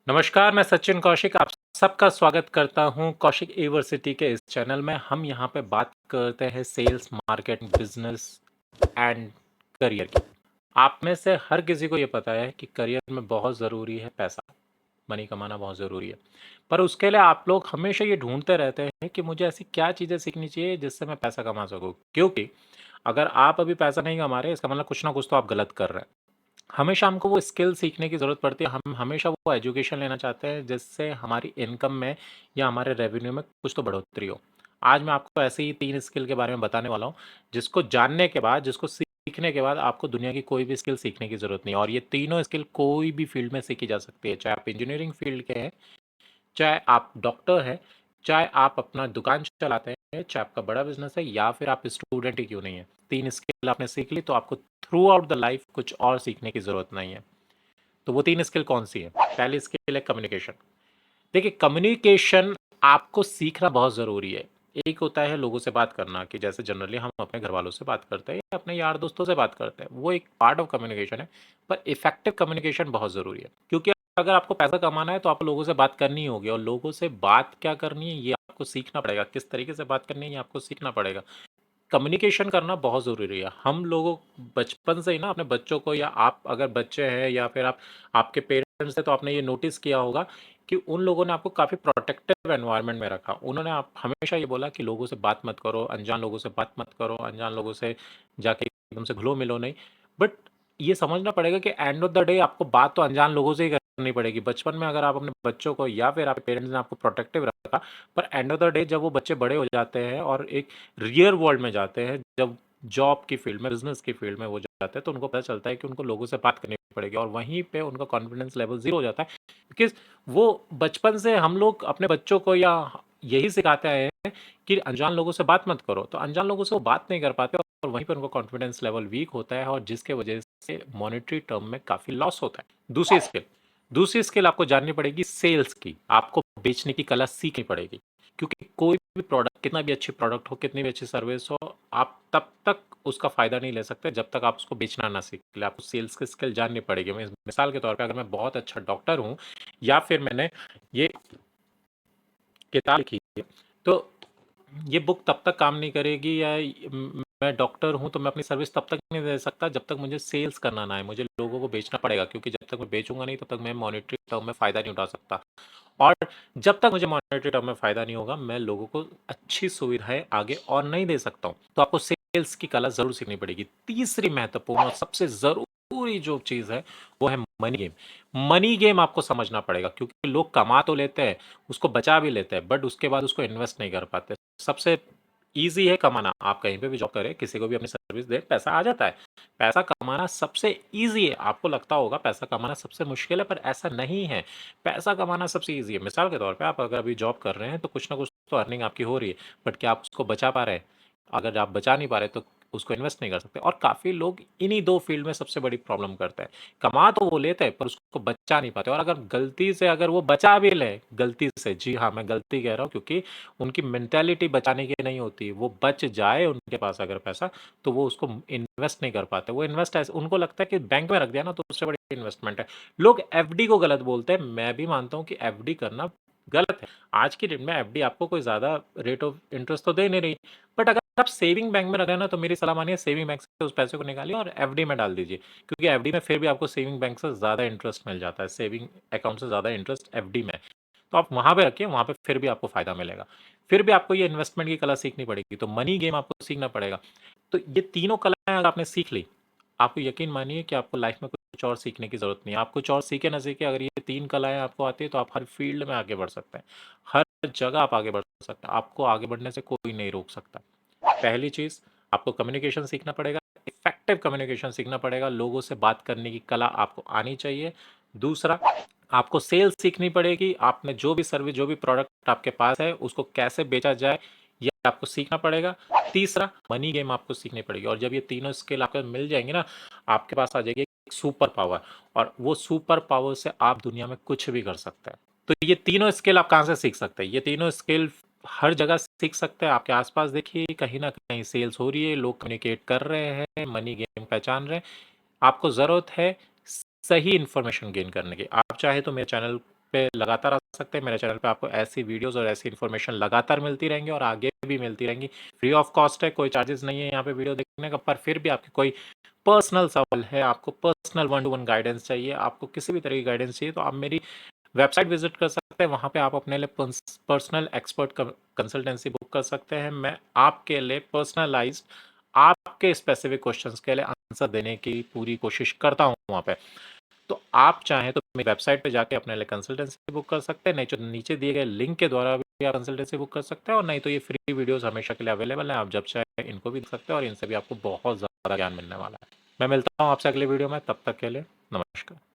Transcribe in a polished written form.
नमस्कार, मैं सचिन कौशिक आप सबका स्वागत करता हूँ कौशिक यूनिवर्सिटी के इस चैनल में। हम यहाँ पे बात करते हैं sales, marketing, business and career की। आप में से हर किसी को ये पता है कि करियर में बहुत ज़रूरी है पैसा, मनी कमाना बहुत ज़रूरी है। पर उसके लिए आप लोग हमेशा ये ढूंढते रहते हैं कि मुझे ऐसी क्या चीज़ें सीखनी चाहिए जिससे मैं पैसा कमा सकूँ, क्योंकि अगर आप अभी पैसा नहीं कमा रहे इसका मतलब कुछ ना कुछ तो आप गलत कर रहे हैं। हमेशा हमको वो स्किल सीखने की ज़रूरत पड़ती है। हम हमेशा वो एजुकेशन लेना चाहते हैं जिससे हमारी इनकम में या हमारे रेवेन्यू में कुछ तो बढ़ोतरी हो। आज मैं आपको ऐसे ही 3 स्किल के बारे में बताने वाला हूँ, जिसको जानने के बाद, जिसको सीखने के बाद आपको दुनिया की कोई भी स्किल सीखने की ज़रूरत नहीं है और ये तीनों स्किल कोई भी फील्ड में सीखी जा सकती है। चाहे आप इंजीनियरिंग फील्ड के हैं, चाहे आप डॉक्टर हैं, चाहे आप अपना दुकान चलाते हैं, चाहे आपका बड़ा बिज़नेस है या फिर आप स्टूडेंट ही क्यों नहीं है। 3 स्किल आपने सीख ली तो आपको थ्रू आउट द लाइफ कुछ और सीखने की ज़रूरत नहीं है। तो वो 3 स्किल कौन-सी है? पहली स्किल है कम्युनिकेशन। देखिए, कम्युनिकेशन आपको सीखना बहुत ज़रूरी है। एक होता है लोगों से बात करना कि जैसे जनरली हम अपने घरवालों से बात करते हैं या अपने यार दोस्तों से बात करते हैं, वो एक पार्ट ऑफ कम्युनिकेशन है, पर इफ़ेक्टिव कम्युनिकेशन बहुत ज़रूरी है। क्योंकि अगर आपको पैसा कमाना है तो आपको लोगों से बात करनी ही होगी और लोगों से बात क्या करनी है ये आपको सीखना पड़ेगा, किस तरीके से बात करनी है ये आपको सीखना पड़ेगा। कम्युनिकेशन करना बहुत ज़रूरी है। हम लोगों बचपन से ही ना अपने बच्चों को, या आप अगर बच्चे हैं या फिर आप आपके पेरेंट्स हैं तो आपने ये नोटिस किया होगा कि उन लोगों ने आपको काफ़ी प्रोटेक्टिव एनवायरनमेंट में रखा। उन्होंने आप हमेशा ये बोला कि लोगों से बात मत करो, अनजान लोगों से बात मत करो, अनजान लोगों से जाके एकदम से घुलो-मिलो नहीं। बट ये समझना पड़ेगा कि एंड ऑफ द डे आपको बात तो अनजान लोगों से ही करनी पड़ेगी। बचपन में अगर आप अपने बच्चों को या फिर आपके पेरेंट्स ने आपको प्रोटेक्टिव रखा, पर एंड ऑफ द डे जब वो बच्चे बड़े हो जाते हैं और एक रियल वर्ल्ड में जाते हैं, जब जॉब की फील्ड में, बिजनेस की फील्ड में वो जाते हैं तो उनको पता चलता है कि उनको लोगों से बात करनी पड़ेगी और वहीं पे उनका कॉन्फिडेंस लेवल ज़ीरो हो जाता है। बिकॉज़ वो बचपन से हम लोग अपने बच्चों को या यही सिखाते आए हैं कि अनजान लोगों से बात मत करो, तो अनजान लोगों से वो बात नहीं कर पाते और वहीं पे उनका कॉन्फिडेंस लेवल वीक होता है और जिसके वजह से मॉनेटरी टर्म में काफ़ी लॉस होता है। दूसरी स्किल आपको जाननी पड़ेगी सेल्स की। आपको बेचने की कला सीखनी पड़ेगी, क्योंकि कोई भी प्रोडक्ट, कितना भी अच्छी प्रोडक्ट हो, कितनी भी अच्छी सर्विस हो, आप तब तक उसका फ़ायदा नहीं ले सकते जब तक आप उसको बेचना ना सीख लें। आपको सेल्स की स्किल जाननी पड़ेगी। मैं मिसाल के तौर पे, अगर मैं बहुत अच्छा डॉक्टर हूँ या फिर मैंने ये किताब लिखी है, तो ये बुक तब तक काम नहीं करेगी, या मैं डॉक्टर हूँ तो मैं अपनी सर्विस तब तक नहीं दे सकता जब तक मुझे सेल्स करना ना है। मुझे लोगों को बेचना पड़ेगा, क्योंकि जब तक मैं बेचूँगा नहीं तब तक मैं मॉनेटरी टर्म में फ़ायदा नहीं उठा सकता। और जब तक मुझे मॉनेटरी टर्म में फ़ायदा नहीं होगा, मैं लोगों को अच्छी सुविधाएँ आगे और नहीं दे सकता हूँ। तो आपको सेल्स की कला ज़रूर सीखनी पड़ेगी। तीसरी महत्वपूर्ण और सबसे ज़रूरी जो चीज़ है, वो है मनी गेम। मनी गेम आपको समझना पड़ेगा, क्योंकि लोग कमा तो लेते हैं, उसको बचा भी लेते हैं, बट उसके बाद उसको इन्वेस्ट नहीं कर पाते। सबसे ईज़ी है कमाना। आप कहीं पे भी जॉब करें, किसी को भी अपनी सर्विस दें, पैसा आ जाता है। पैसा कमाना सबसे ईज़ी है। आपको लगता होगा पैसा कमाना सबसे मुश्किल है, पर ऐसा नहीं है। पैसा कमाना सबसे ईज़ी है। मिसाल के तौर पे आप अगर अभी जॉब कर रहे हैं, तो कुछ ना कुछ तो अर्निंग आपकी हो रही है, बट क्या आप उसको बचा पा रहे हैं? अगर आप बचा नहीं पा रहे, तो उसको इन्वेस्ट नहीं कर सकते और काफ़ी लोग इन्हीं 2 फील्ड में सबसे बड़ी प्रॉब्लम करते हैं। कमा तो वो लेते हैं, पर उसको बचा नहीं पाते और अगर गलती से अगर वो बचा भी लें, गलती से, जी हाँ, मैं गलती कह रहा हूँ, क्योंकि उनकी मेंटालिटी बचाने की नहीं होती। वो बच जाए उनके पास अगर पैसा, तो वो उसको इन्वेस्ट नहीं कर पाते। वो इन्वेस्ट ऐसे, उनको लगता है कि बैंक में रख दिया ना तो उससे बड़ी इन्वेस्टमेंट है। लोग एफडी को गलत बोलते हैं। मैं भी मानता हूँ कि एफडी करना गलत है। आज की डेट में एफडी आपको कोई ज़्यादा रेट ऑफ इंटरेस्ट तो दे नहीं रही। बट अगर आप सेविंग बैंक में रख रहे हैं ना, तो मेरी सलाह मानिए, सेविंग बैंक से उस पैसे को निकालिए और एफडी में डाल दीजिए। क्योंकि एफडी में फिर भी आपको सेविंग बैंक से ज़्यादा इंटरेस्ट मिल जाता है। सेविंग अकाउंट से ज़्यादा इंटरेस्ट एफडी में है। तो आप वहाँ पे रखिए, वहाँ पे फिर भी आपको फ़ायदा मिलेगा। फिर भी आपको ये इन्वेस्टमेंट की कला सीखनी पड़ेगी, तो मनी गेम आपको सीखना पड़ेगा। तो ये तीनों कलाएँ अगर आपने सीख ली, आपको यकीन मानिए कि आपको लाइफ़ में कुछ और सीखने की ज़रूरत नहीं है। आप कुछ और सीखे ना सीखे, अगर ये 3 कलाएँ आपको आती हैं, तो आप हर फ़ील्ड में आगे बढ़ सकते हैं। हर जगह आप आगे बढ़ सकते हैं। आपको आगे बढ़ने से कोई नहीं रोक सकता। पहली चीज़, आपको कम्युनिकेशन सीखना पड़ेगा, इफ़ेक्टिव कम्युनिकेशन सीखना पड़ेगा, लोगों से बात करने की कला आपको आनी चाहिए। दूसरा, आपको सेल्स सीखनी पड़ेगी, आपने जो भी सर्विस, जो भी प्रोडक्ट आपके पास है, उसको कैसे बेचा जाए, ये आपको सीखना पड़ेगा। तीसरा, मनी गेम आपको सीखनी पड़ेगी और जब ये तीनों स्किल आपको मिल जाएँगी ना, आपके पास आ जाएगी एक सुपर पावर और वो सुपर पावर से आप दुनिया में कुछ भी कर सकते हैं। तो ये तीनों स्किल आप कहाँ से सीख सकते हैं? ये तीनों स्किल हर जगह सीख सकते हैं। आपके आस-पास देखिए, कहीं न कहीं सेल्स हो रही है, लोग कम्युनिकेट कर रहे हैं, मनी गेम पहचान रहे हैं। आपको ज़रूरत है सही इन्फॉर्मेशन गेन करने की। आप चाहे तो मेरे चैनल पे लगातार आ सकते हैं। मेरे चैनल पे आपको ऐसी वीडियोज़ और ऐसी इन्फॉर्मेशन लगातार मिलती रहेंगी और आगे भी मिलती रहेंगी। फ्री ऑफ कॉस्ट है, कोई चार्जेज़ नहीं है यहाँ पे वीडियो देखने का, पर फिर भी आपकी कोई पर्सनल सवाल है, आपको personal one two one guidance चाहिए, आपको किसी भी तरह की गाइडेंस चाहिए, तो आप मेरी वेबसाइट विज़िट कर सकते हैं। वहाँ पे आप अपने लिए पर्सनल एक्सपर्ट कंसल्टेंसी बुक कर सकते हैं। मैं आपके लिए पर्सनलाइज़्ड आपके स्पेसिफिक क्वेश्चंस के लिए आंसर देने की पूरी कोशिश करता हूँ वहाँ पे। तो आप चाहें तो मेरी वेबसाइट पे जाके अपने लिए कंसल्टेंसी बुक कर सकते हैं, नहीं तो नीचे दिए गए लिंक के द्वारा भी आप कंसल्टेंसी बुक कर सकते हैं, और नहीं तो ये फ्री वीडियोज़ हमेशा के लिए अवेलेबल हैं, आप जब चाहें इनको भी देख सकते हैं और इनसे भी आपको बहुत ज़्यादा ज्ञान मिलने वाला है। मैं मिलता हूँ आपसे अगले वीडियो में, तब तक के लिए नमस्कार।